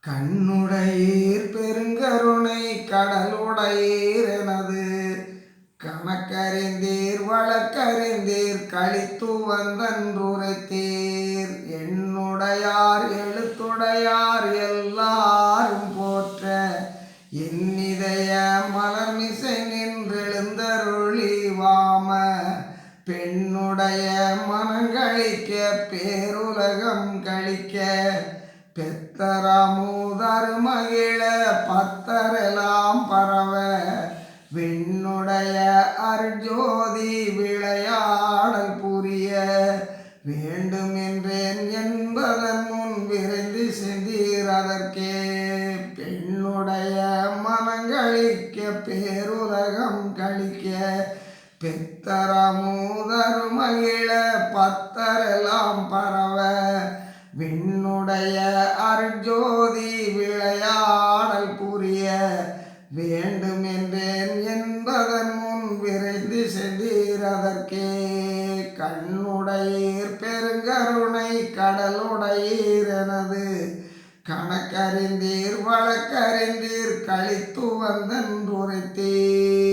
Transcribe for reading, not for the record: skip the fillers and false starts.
கண்ணுடையீர் பெருங்கருணை கடலுடையீர் எனது கணக்கறிந்தீர் வழக்கறிந்தீர் கழித்து வந்தன்றுரைத்தீர். என்னுடையார் எழுத்துடையார் எல்லாரும் போற்ற என்னிதய மலர்மிசை நின்றெழுந்தருளி வாம பெண்ணுடைய மனங்களிக்க பேருலகம் கழிக்க பெத்தரமுதரு மகிழ பத்தரெல்லாம் பரவ விண்ணுடைய அருஜோதி விளையாடல் புரிய வேண்டுமென்றேன் என்பதன் முன் விரைந்து சென்றீர் அதற்கே. பெண்ணுடைய மனங்களிக்க பேருலகம் கழிக்க பெத்தரமுதரு மகிழ பத்தரெல்லாம் பரவ விண்ணுடைய அருஜோதி விளையாடல் புரிய வேண்டுமென்றேன் என்பதன் முன் விரைந்து சென்றீர் அதற்கே. கண்ணுடையீர் பெருங்கருணை கடலுடையீர் எனது கணக்கறிந்தீர் வழக்கறிந்தீர் கழித்து வந்தன்றுரைத்தீர்.